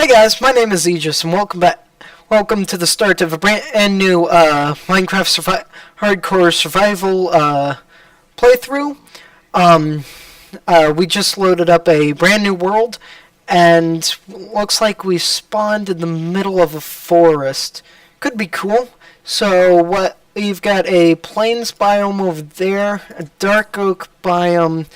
Hi guys, my name is Aegis, and welcome back. Welcome to the start of a brand new Minecraft hardcore survival playthrough. Um, we just loaded up a brand new world, and looks like we spawned in the middle of a forest. Could be cool. So what we've got a plains biome over there, a dark oak biome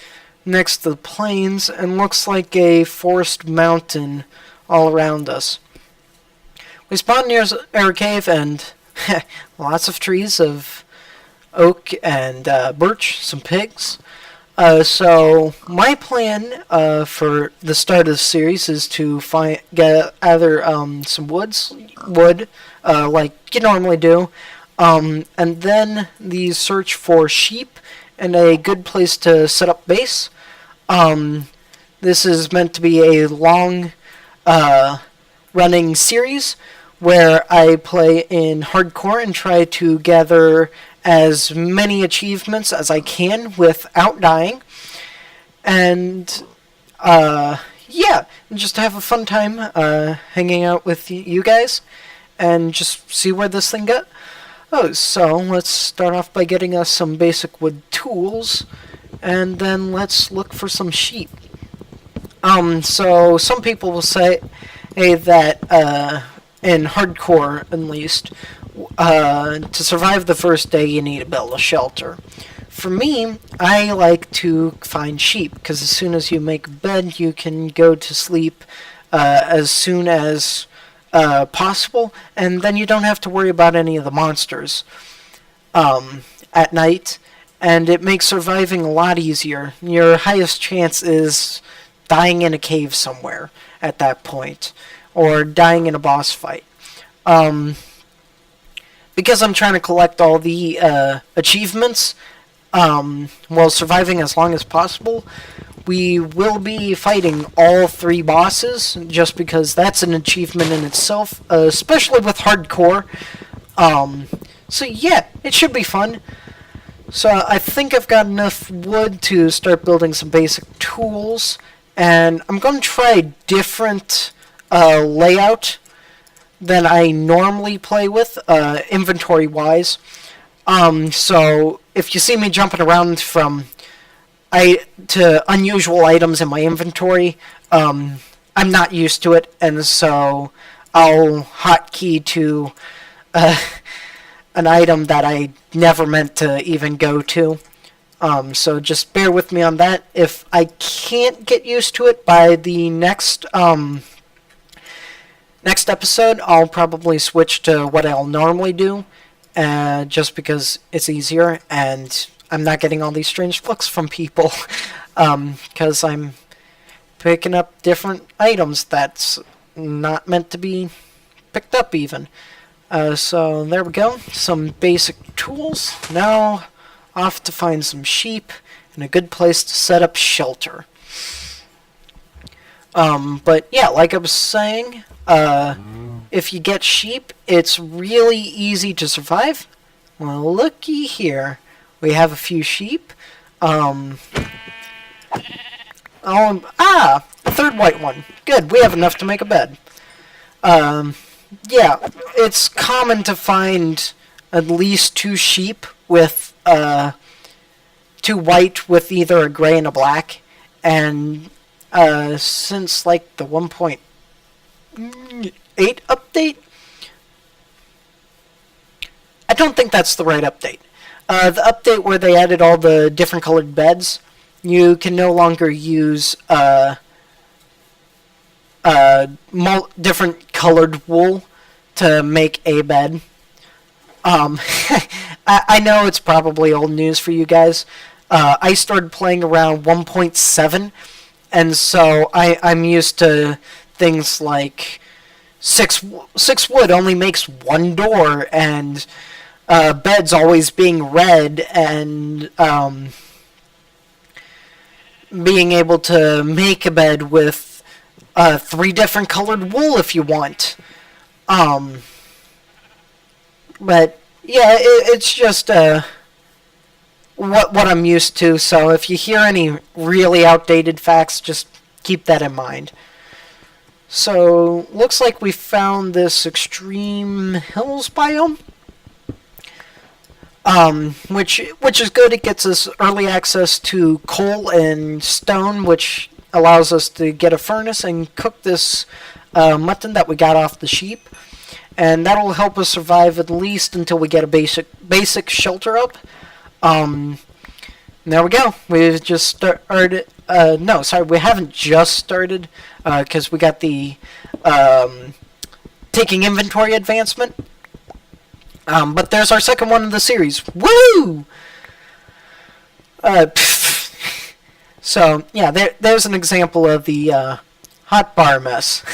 next to the plains, and looks like a forest mountain all around us. We spawned near our cave and lots of trees of oak and birch, some pigs. So my plan for the start of the series is to gather some wood, like you normally do, and then the search for sheep and a good place to set up base. This is meant to be a long running series where I play in hardcore and try to gather as many achievements as I can without dying. And yeah, just have a fun time hanging out with you guys and just see where this thing goes. Oh, so let's start off by getting us some basic wood tools, and then let's look for some sheep. So some people will say that in hardcore, at least, to survive the first day, you need to build a shelter. For me, I like to find sheep, because as soon as you make a bed, you can go to sleep as soon as possible, and then you don't have to worry about any of the monsters at night, and it makes surviving a lot easier. Your highest chance is dying in a cave somewhere at that point, or dying in a boss fight. Because I'm trying to collect all the achievements while surviving as long as possible, we will be fighting all 3 bosses, just because that's an achievement in itself, especially with hardcore. So yeah, it should be fun. So I think I've got enough wood to start building some basic tools, and I'm going to try a different layout than I normally play with, inventory-wise. So if you see me jumping around from to unusual items in my inventory, I'm not used to it, and so I'll hotkey to an item that I never meant to even go to. So just bear with me on that. If I can't get used to it by the next episode, I'll probably switch to what I'll normally do, just because it's easier and I'm not getting all these strange looks from people, because I'm picking up different items that's not meant to be picked up even. So there we go, some basic tools. Now off to find some sheep and a good place to set up shelter. But yeah, like I was saying, if you get sheep, it's really easy to survive. Well, looky here. We have a few sheep. A third white one. Good, we have enough to make a bed. Yeah, it's common to find at least 2 sheep with 2 white with either a gray and a black. And since like the 1.8 update, I don't think that's the right update. The update where they added all the different colored beds, you can no longer use different colored wool to make a bed. I know it's probably old news for you guys. I started playing around 1.7, and so I'm used to things like 6 wood only makes 1 door, and beds always being red, and being able to make a bed with 3 different colored wool if you want. But yeah, it's just what I'm used to. So if you hear any really outdated facts, just keep that in mind. So, looks like we found this extreme hills biome. Which is good. It gets us early access to coal and stone, which allows us to get a furnace and cook this mutton that we got off the sheep, and that'll help us survive at least until we get a basic shelter up. Um, there we go. We've just started. No, sorry, we haven't just started because we got the taking inventory advancement. But there's our second one in the series. Woo! So, yeah, there's an example of the hot bar mess.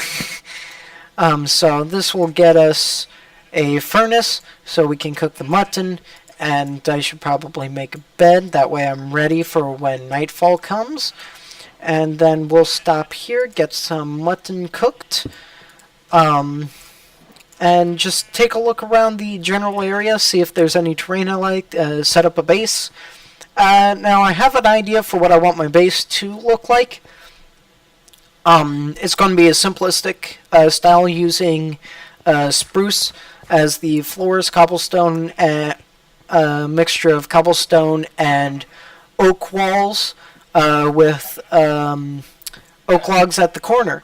So this will get us a furnace so we can cook the mutton, and I should probably make a bed. That way I'm ready for when nightfall comes. And then we'll stop here, get some mutton cooked. And just take a look around the general area, see if there's any terrain I like, set up a base. Now I have an idea for what I want my base to look like. It's going to be a simplistic style using spruce as the floors, cobblestone, a mixture of cobblestone and oak walls with oak logs at the corner.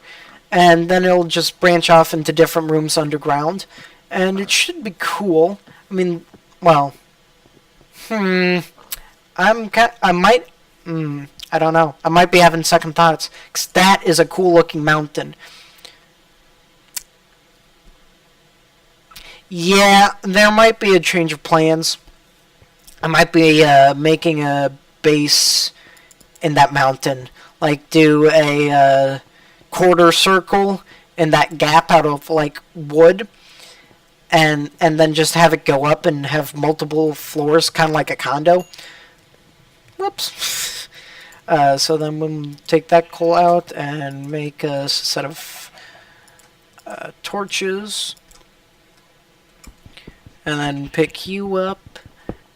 And then it'll just branch off into different rooms underground, and it should be cool. I mean, well, I might, I don't know. I might be having second thoughts, because that is a cool looking mountain. Yeah, there might be a change of plans. I might be making a base in that mountain, like do a quarter circle in that gap out of like wood, and then just have it go up and have multiple floors, kind of like a condo. Whoops. So then we'll take that coal out and make a set of torches, and then pick you up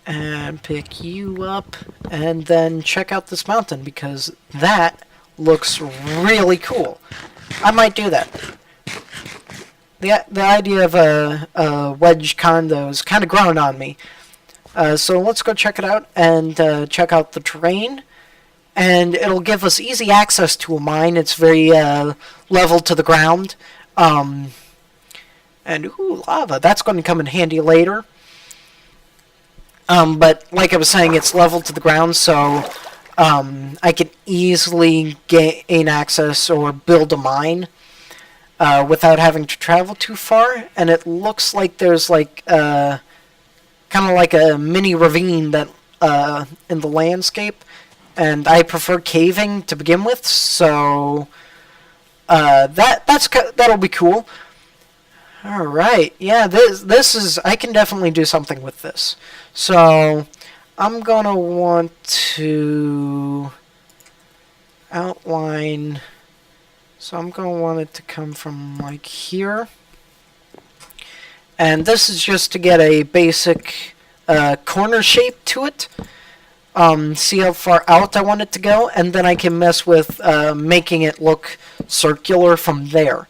and pick you up, and then check out this mountain because that looks really cool. I might do that. The idea of a wedge condo is kind of growing on me. So let's go check it out and check out the terrain. And it'll give us easy access to a mine. It's very level to the ground. And ooh, lava. That's going to come in handy later. But like I was saying, it's level to the ground, so I can easily gain access or build a mine without having to travel too far. And it looks like there's like kind of like a mini ravine that in the landscape. And I prefer caving to begin with, so that'll be cool. All right, yeah, this is, I can definitely do something with this. So I'm gonna want to outline. So I'm gonna want it to come from like here, and this is just to get a basic corner shape to it. See how far out I want it to go, and then I can mess with making it look circular from there.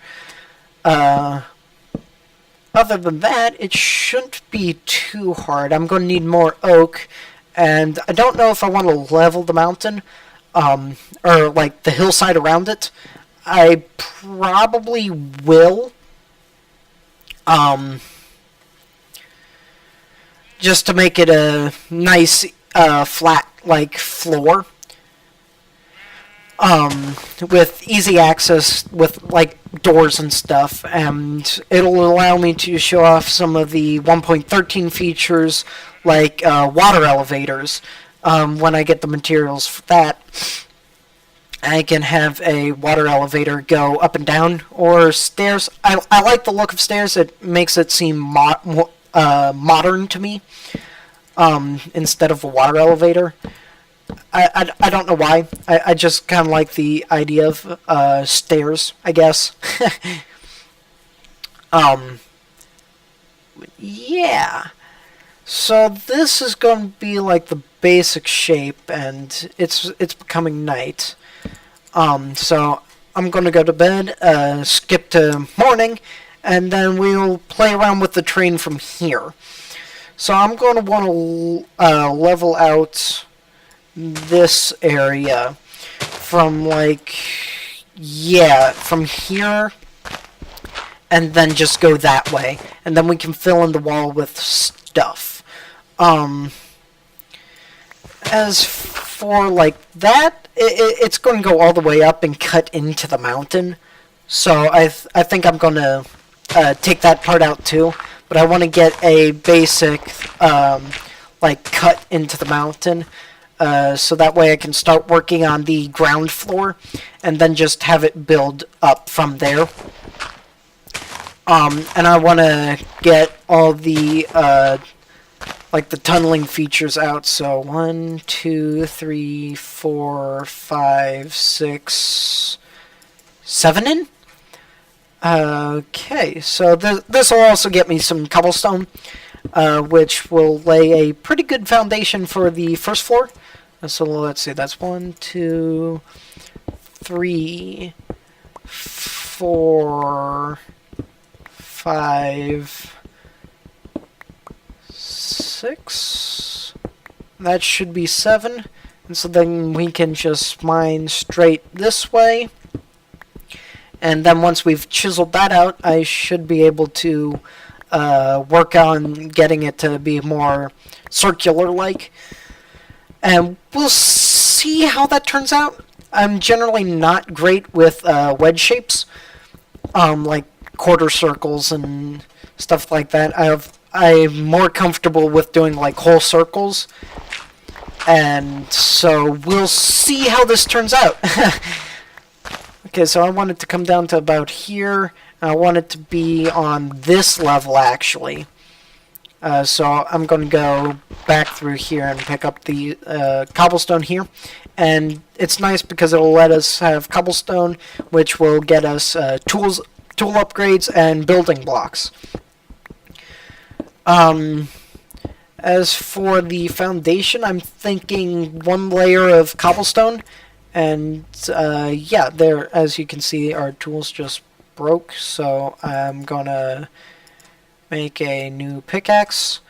Other than that, it shouldn't be too hard. I'm going to need more oak, and I don't know if I want to level the mountain, or like the hillside around it. I probably will, just to make it a nice flat like floor, with easy access with like doors and stuff, and it'll allow me to show off some of the 1.13 features like water elevators. When I get the materials for that, I can have a water elevator go up and down, or stairs. I like the look of stairs. It makes it seem modern to me, instead of a water elevator. I don't know why. I just kind of like the idea of stairs, I guess. Yeah. So this is going to be like the basic shape, and it's becoming night. So I'm going to go to bed, skip to morning, and then we'll play around with the train from here. So I'm going to want to level out this area from from here, and then just go that way, and then we can fill in the wall with stuff. As for that, it's going to go all the way up and cut into the mountain. So I think I'm going to take that part out too. But I want to get a basic cut into the mountain. So that way I can start working on the ground floor and then just have it build up from there. And I want to get all the the tunneling features out. So 1, 2, 3, 4, 5, 6, 7 in. Okay, so this will also get me some cobblestone, which will lay a pretty good foundation for the first floor. So let's see, that's 1, 2, 3, 4, 5, 6. That should be 7. And so then we can just mine straight this way. And then once we've chiseled that out, I should be able to work on getting it to be more circular-like. And we'll see how that turns out. I'm generally not great with wedge shapes, like quarter circles and stuff like that. I'm more comfortable with doing whole circles. And so we'll see how this turns out. Okay, so I want it to come down to about here. I want it to be on this level, actually. So I'm going to go back through here and pick up the cobblestone here. And it's nice because it'll let us have cobblestone, which will get us tool upgrades and building blocks. As for the foundation, I'm thinking 1 layer of cobblestone. And yeah, there, as you can see, our tools just broke, so I'm gonna make a new pickaxe,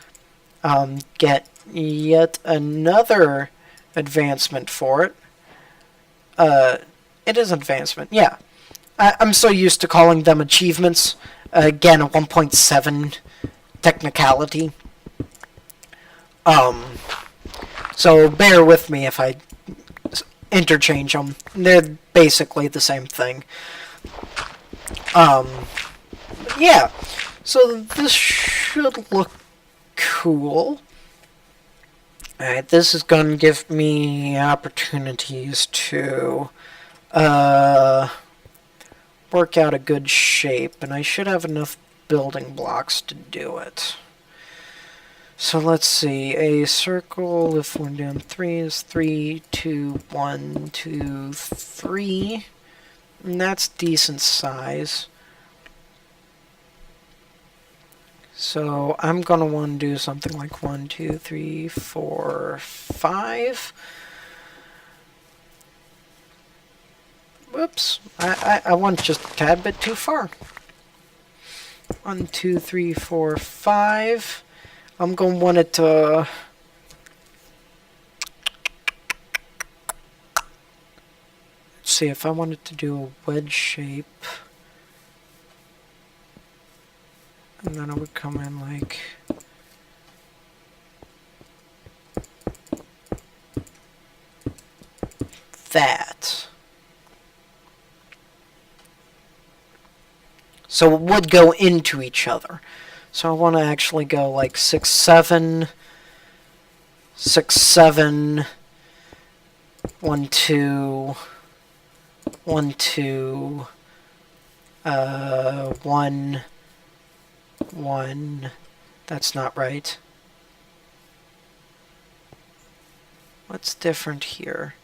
get yet another advancement for it. It is advancement, yeah. I'm so used to calling them achievements. Again, a 1.7 technicality. So bear with me if I interchange them. They're basically the same thing. Yeah. So this should look cool. Alright, this is going to give me opportunities to work out a good shape, and I should have enough building blocks to do it. So let's see, a circle, if we're doing 3, is 3, 2, 1, 2, 3. And that's decent size. So I'm going to want to do something like 1, 2, 3, 4, 5. Whoops, I went just a tad bit too far. 1, 2, 3, 4, 5. I'm going to want it to... Let's see, if I wanted to do a wedge shape... And then I would come in like... that. So it would go into each other. So I want to actually go like 6, 7, 6, 7, 1, 2, 1, 2, 1, 1. That's not right. What's different here?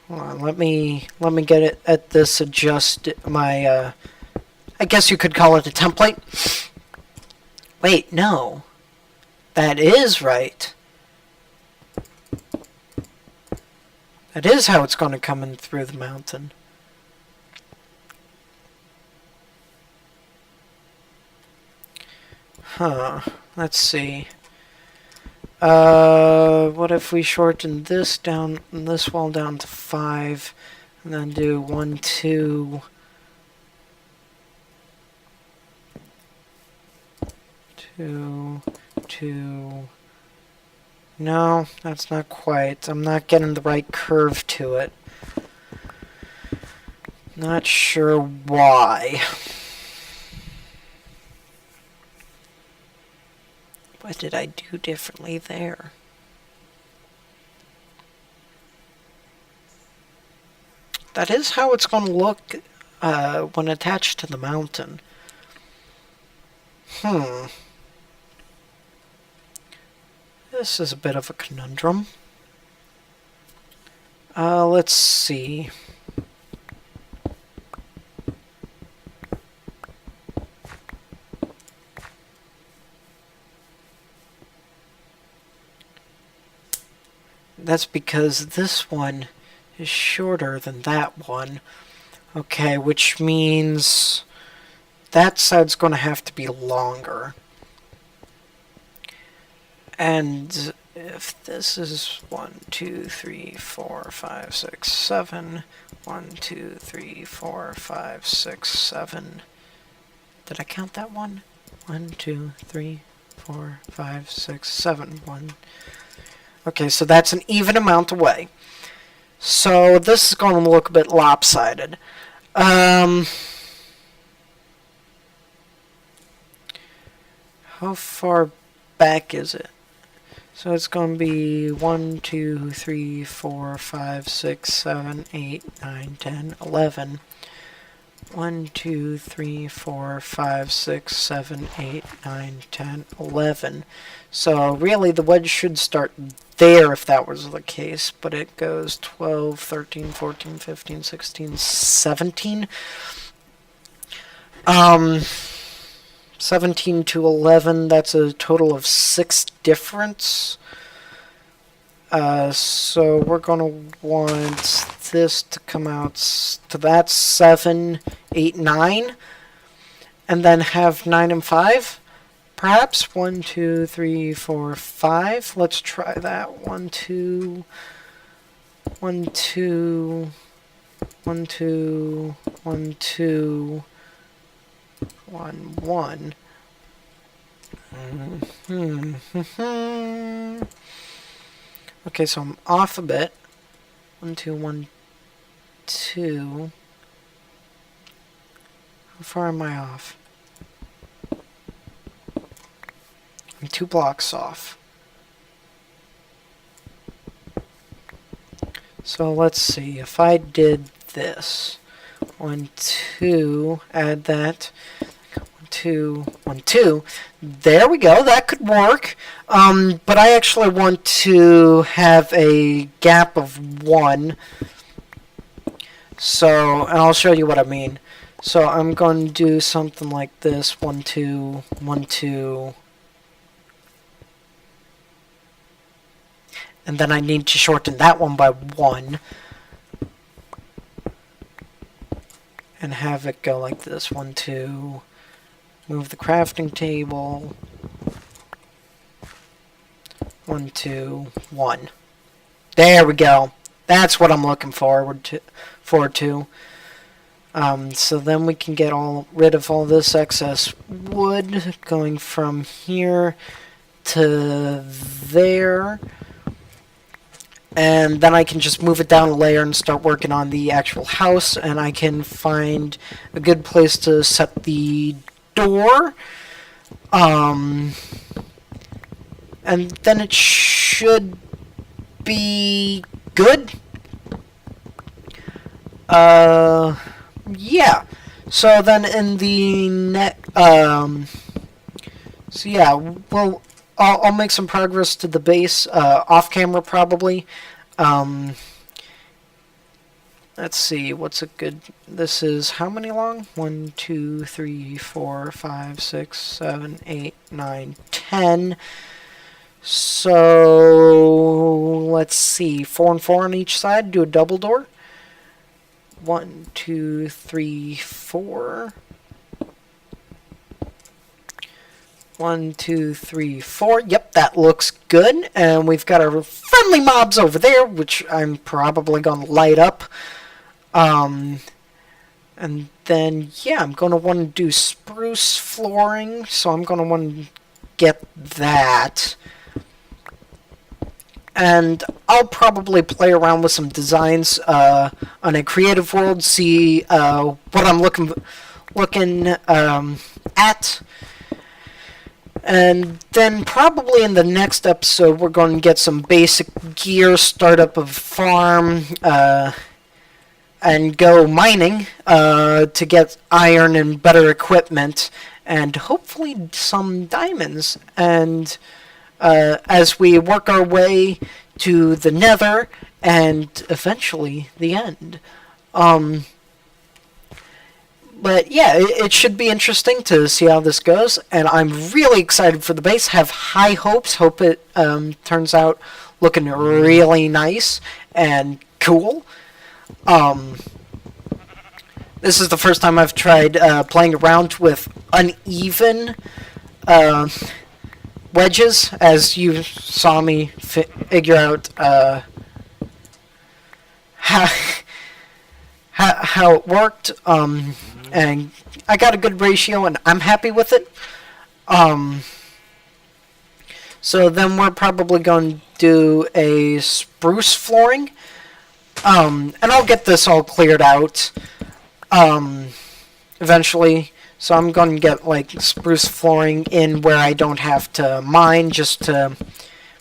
Hold on, let me get it at this adjust my I guess you could call it a template. Wait, no. That is right. That is how it's going to come in through the mountain. Huh. Let's see. What if we shorten this wall down to 5, and then do 1, 2, 2, 2. No, that's not quite. I'm not getting the right curve to it. Not sure why. What did I do differently there? That is how it's going to look when attached to the mountain. This is a bit of a conundrum. Let's see. That's because this one is shorter than that one. Okay, which means that side's going to have to be longer. And if this is 1, 2, 3, 4, 5, 6, 7, 1, 2, 3, 4, 5, 6, 7. Did I count that one? 1, 2, 3, 4, 5, 6, 7. 1. Okay, so that's an even amount away. So this is going to look a bit lopsided. How far back is it? So it's going to be 1, 2, 3, 4, 5, 6, 7, 8, 9, 10, 11. 1, 2, 3, 4, 5, 6, 7, 8, 9, 10, 11. So really the wedge should start there if that was the case, but it goes 12, 13, 14, 15, 16, 17. 17 to 11, that's a total of 6 difference. So we're going to want this to come out to that 7, 8, 9, and then have 9 and 5. Perhaps 1, 2, 3, 4, 5. Let's try that. 1, 2, 1, 2, 1, 2, 1, 2, 1, 1. Okay, so I'm off a bit. 1, 2, 1, 2. How far am I off? I'm 2 blocks off. So let's see. If I did this. 1, 2. Add that. 1, 2, 1, 2. There we go. That could work. But I actually want to have a gap of 1. So, and I'll show you what I mean. So I'm going to do something like this. 1, 2, 1, 2. And then I need to shorten that one by 1. And have it go like this. 1, 2. Move the crafting table. 1, 2, 1. There we go. That's what I'm looking forward to. So then we can get rid of all this excess wood going from here to there. And then I can just move it down a layer and start working on the actual house, and I can find a good place to set the door. And then it should be good. Yeah. So then in the so yeah, well, I'll make some progress to the base off camera probably. Let's see, what's a good... This is how many long? 1, 2, 3, 4, 5, 6, 7, 8, 9, 10. So let's see, 4 and 4 on each side. Do a double door. 1, 2, 3, 4. 1, 2, 3, 4. Yep, that looks good. And we've got our friendly mobs over there, which I'm probably gonna light up. Um, and then yeah, I'm gonna want to do spruce flooring, so I'm gonna want to get that. And I'll probably play around with some designs on a creative world, see what I'm looking at, and then probably in the next episode we're going to get some basic gear, start up of farm, and go mining to get iron and better equipment, and hopefully some diamonds. And as we work our way to the nether and eventually the end. But yeah, it should be interesting to see how this goes, and I'm really excited for the base. Have high hopes. Hope it turns out looking really nice and cool. This is the first time I've tried playing around with uneven wedges, as you saw me figure out how how it worked. And I got a good ratio, and I'm happy with it. So then we're probably going to do a spruce flooring. And I'll get this all cleared out eventually. So I'm going to get like spruce flooring in where I don't have to mine, just to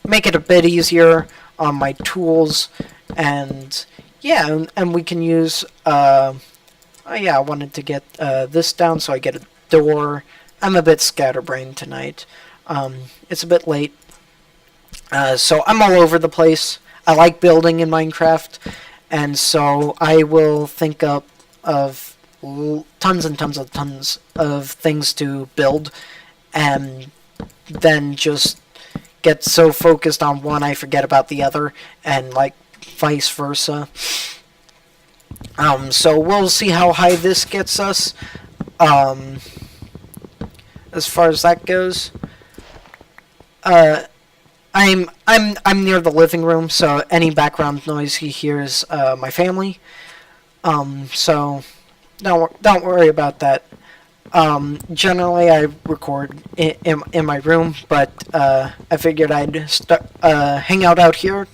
make it a bit easier on my tools. And yeah, and we can use oh yeah, I wanted to get this down so I get a door. I'm a bit scatterbrained tonight. It's a bit late. So I'm all over the place. I like building in Minecraft, and so I will think up of tons and tons of things to build, and then just get so focused on one I forget about the other, and like vice versa. So we'll see how high this gets us. As far as that goes, I'm near the living room, so any background noise you hear is my family. So don't worry about that. Generally, I record in my room, but I figured I'd hang out here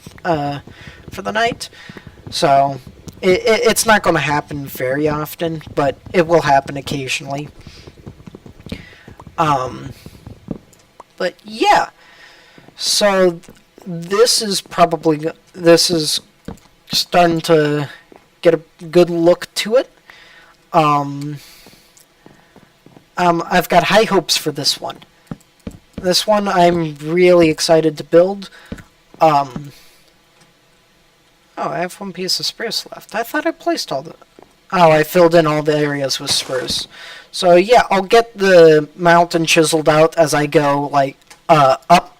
for the night. So it's not going to happen very often, but it will happen occasionally. But yeah, so this is starting to get a good look to it. I've got high hopes for this one. This one I'm really excited to build. Oh, I have one piece of spruce left. I thought I placed all the... Oh, I filled in all the areas with spruce. So yeah, I'll get the mountain chiseled out as I go, like, up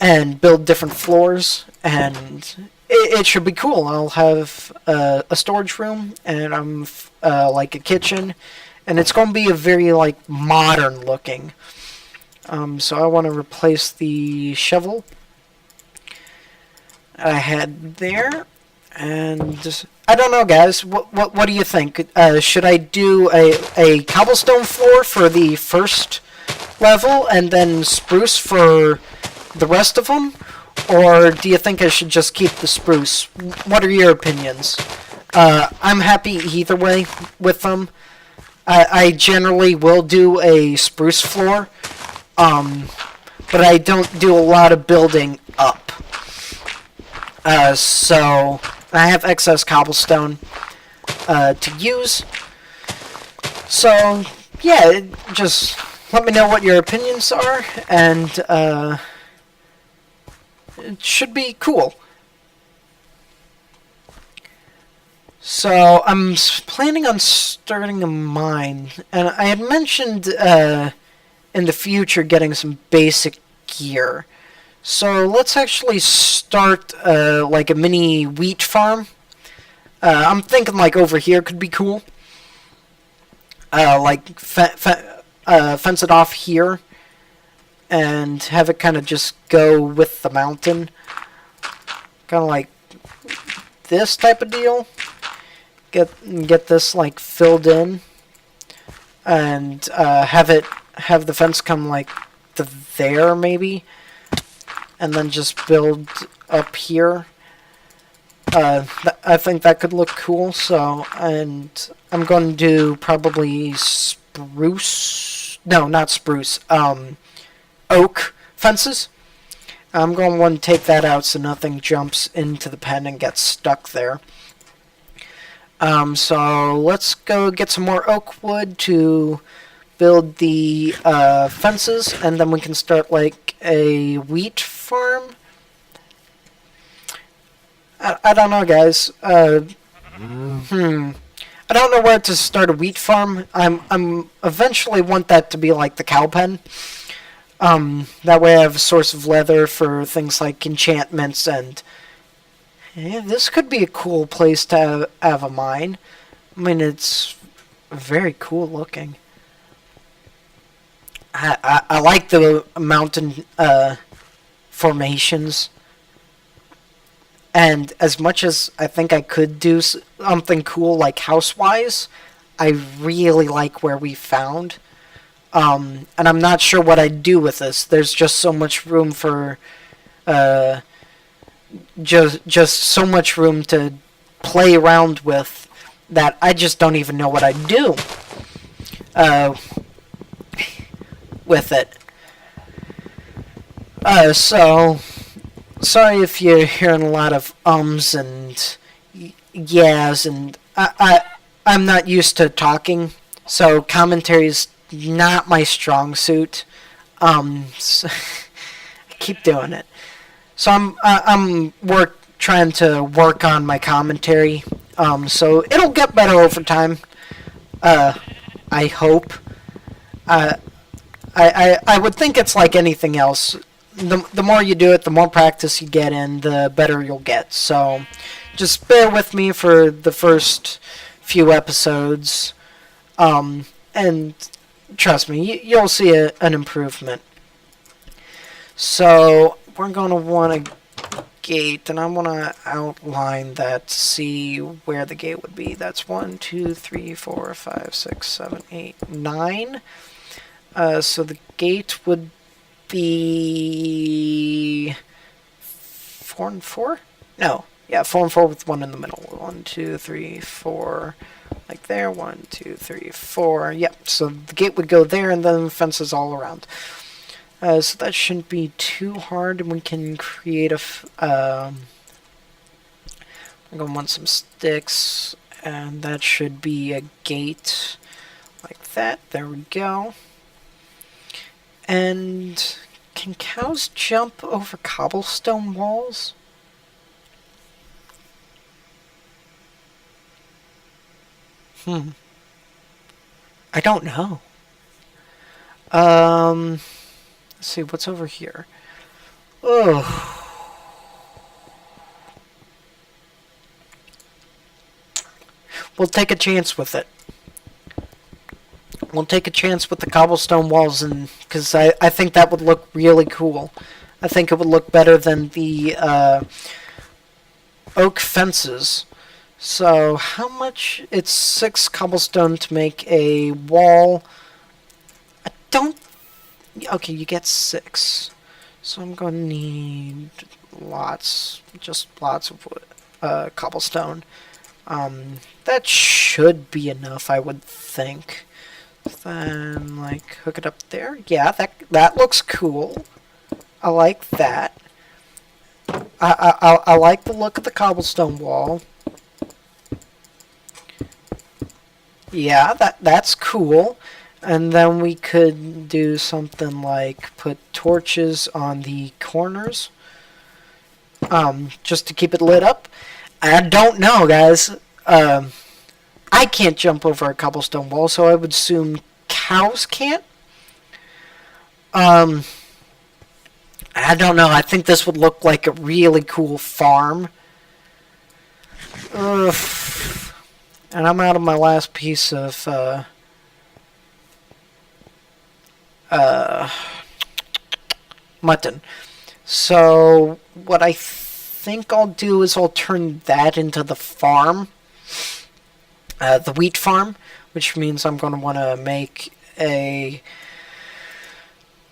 and build different floors, and it should be cool. I'll have a storage room, and like a kitchen, and it's going to be a very, like, modern looking. So I want to replace the shovel I had there, and just, I don't know, guys. What do you think? Should I do a cobblestone floor for the first level and then spruce for the rest of them, or do you think I should just keep the spruce? What are your opinions? I'm happy either way with them. I generally will do a spruce floor, but I don't do a lot of building up. So I have excess cobblestone to use. So yeah, just let me know what your opinions are, and it should be cool. So I'm planning on starting a mine, and I had mentioned in the future getting some basic gear. So let's actually start like a mini wheat farm. I'm thinking like over here could be cool. Like fence it off here and have it kind of just go with the mountain, kind of like this type of deal. Get this like filled in and have the fence come like to there maybe, and then just build up here. I think that could look cool. So, and I'm going to do probably spruce. No, not spruce. Oak fences. I'm going to want to take that out so nothing jumps into the pen and gets stuck there. So let's go get some more oak wood to build the fences, and then we can start like a wheat farm. I don't know, guys. I don't know where to start a wheat farm. I'm eventually want that to be like the cow pen. That way I have a source of leather for things like enchantments, and this could be a cool place to have a mine. I mean, it's very cool looking. I like the mountain formations. And as much as I think I could do something cool like house-wise, I really like where we found. And I'm not sure what I'd do with this. There's just so much room for, just so much room to play around with that I just don't even know what I'd do uh, with it. So sorry if you're hearing a lot of ums and yeahs, and I'm not used to talking, so commentary's not my strong suit. So I keep doing it. So I'm trying to work on my commentary. So it'll get better over time. I hope. I would think it's like anything else. The more you do it, the more practice you get in, the better you'll get. So just bear with me for the first few episodes. And trust me, you'll see an improvement. So we're going to want a gate, and I want to outline that to see where the gate would be. That's 1, 2, 3, 4, 5, 6, 7, 8, 9. So the gate would be 4 and 4? No. Yeah, 4 and 4 with 1 in the middle. 1, 2, 3, 4. Like there. 1, 2, 3, 4. Yep. So the gate would go there, and then fences all around. So that shouldn't be too hard, and we can create a. I'm gonna want some sticks, and that should be a gate like that. There we go. And can cows jump over cobblestone walls? I don't know. Let's see, what's over here? Oh. We'll take a chance with it. We'll take a chance with the cobblestone walls, and because I think that would look really cool. I think it would look better than the oak fences. So how much? It's 6 cobblestone to make a wall. I don't. Okay, you get 6. So I'm going to need lots, just lots of wood, cobblestone. That should be enough, I would think. Then, like, hook it up there. Yeah, that looks cool. I like that. I like the look of the cobblestone wall. Yeah, that's cool. And then we could do something like put torches on the corners, just to keep it lit up. I don't know, guys. I can't jump over a cobblestone wall, so I would assume cows can't. I don't know. I think this would look like a really cool farm. Ugh. And I'm out of my last piece of mutton. So what I think I'll do is I'll turn that into the farm, the wheat farm, which means I'm going to want to make a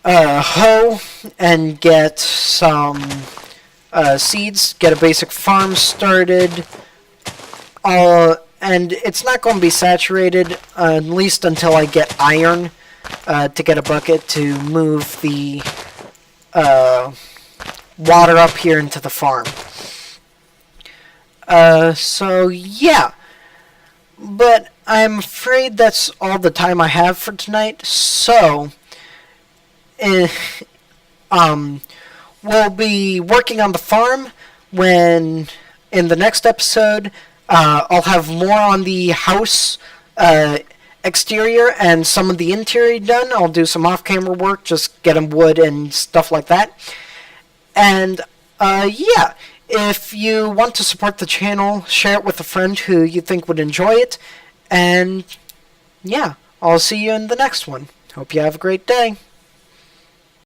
hoe and get some seeds, get a basic farm started. And it's not going to be saturated, at least until I get iron to get a bucket to move the water up here into the farm. So yeah. But I'm afraid that's all the time I have for tonight. So, we'll be working on the farm when in the next episode. I'll have more on the house exterior and some of the interior done. I'll do some off-camera work, just getting wood and stuff like that. And yeah, if you want to support the channel, share it with a friend who you think would enjoy it. And yeah, I'll see you in the next one. Hope you have a great day.